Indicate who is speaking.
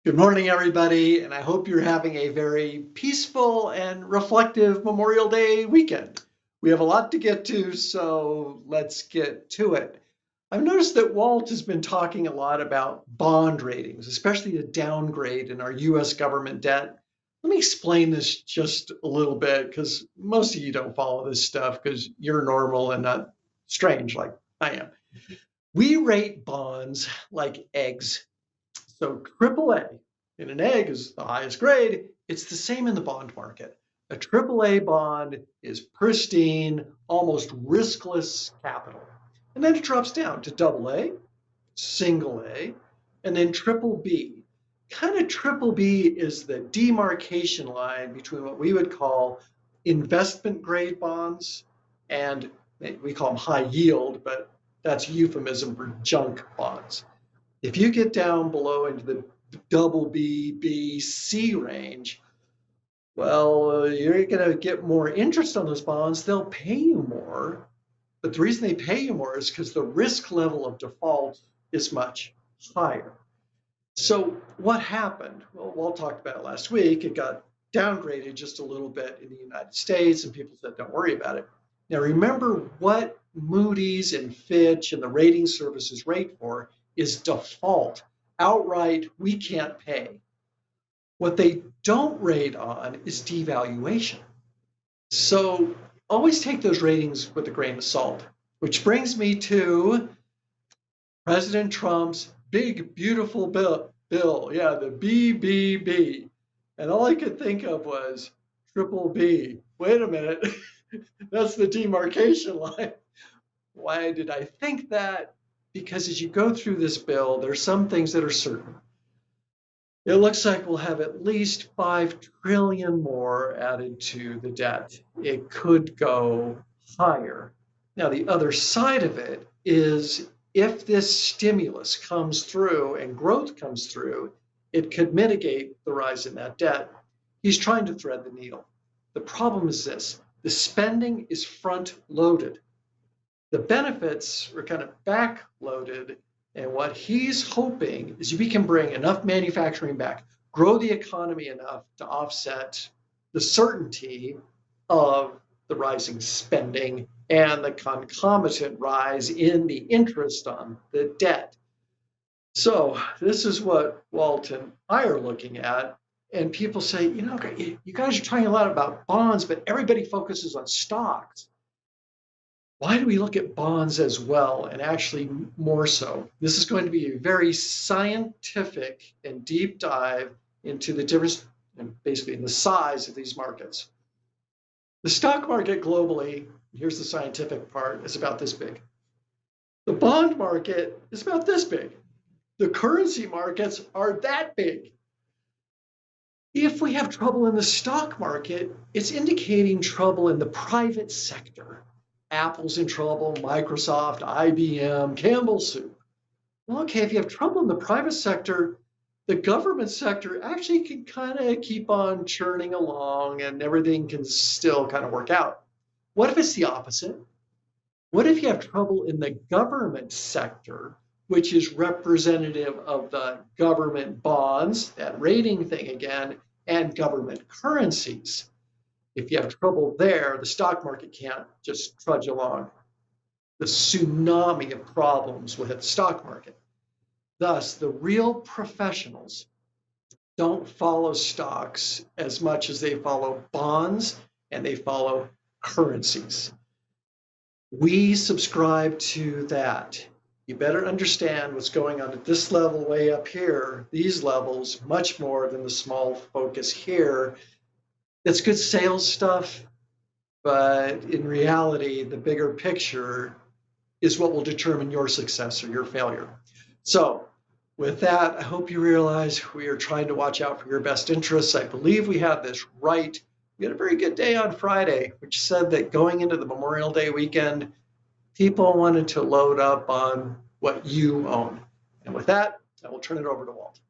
Speaker 1: Good morning, everybody, and I hope you're having a very peaceful and reflective Memorial Day weekend. We have a lot to get to, so let's get to it. I've noticed that Walt has been talking a lot about bond ratings, especially the downgrade in our US government debt. Let me explain this just a little bit because most of you don't follow this stuff because you're normal and not strange like I am. We rate bonds like eggs. So AAA in an egg is the highest grade. It's the same in the bond market. A AAA bond is pristine, almost riskless capital. And then it drops down to AA, single A, and then triple B. Kind of triple B is the demarcation line between what we would call investment grade bonds and we call them high yield, but that's euphemism for junk bonds. If you get down below into the double B, B, C range, well, you're going to get more interest on those bonds. They'll pay you more. But the reason they pay you more is because the risk level of default is much higher. So what happened? Well, Walt talked about it last week. It got downgraded just a little bit in the United States, and people said, don't worry about it. Now, remember what Moody's and Fitch and the rating services rate for is default. Outright, we can't pay. What they don't rate on is devaluation. So always take those ratings with a grain of salt, which brings me to President Trump's big, beautiful bill. Yeah, the BBB. And all I could think of was triple B. Wait a minute. That's the demarcation line. Why did I think that? Because as you go through this bill, there's some things that are certain. It looks like we'll have at least 5 trillion more added to the debt. It could go higher. Now, the other side of it is if this stimulus comes through and growth comes through, it could mitigate the rise in that debt. He's trying to thread the needle. The problem is this: the spending is front loaded. The benefits are kind of back loaded. And what he's hoping is we can bring enough manufacturing back, grow the economy enough to offset the certainty of the rising spending and the concomitant rise in the interest on the debt. So this is what Walt and I are looking at. And people say, you guys are talking a lot about bonds, but everybody focuses on stocks. Why do we look at bonds as well, and actually more so? This is going to be a very scientific and deep dive into the difference, and basically in the size of these markets. The stock market globally, here's the scientific part, is about this big. The bond market is about this big. The currency markets are that big. If we have trouble in the stock market, it's indicating trouble in the private sector. Apple's in trouble, Microsoft, IBM, Campbell Soup. Well, okay, if you have trouble in the private sector, the government sector actually can kind of keep on churning along and everything can still kind of work out. What if it's the opposite? What if you have trouble in the government sector, which is representative of the government bonds, that rating thing again, and government currencies? If you have trouble there, the stock market can't just trudge along. The tsunami of problems will hit the stock market. Thus, the real professionals don't follow stocks as much as they follow bonds and they follow currencies. We subscribe to that. You better understand what's going on at this level way up here, these levels, much more than the small focus here. It's good sales stuff, but in reality, the bigger picture is what will determine your success or your failure. So with that, I hope you realize we are trying to watch out for your best interests. I believe we have this right. We had a very good day on Friday, which said that going into the Memorial Day weekend, people wanted to load up on what you own. And with that, I will turn it over to Walt.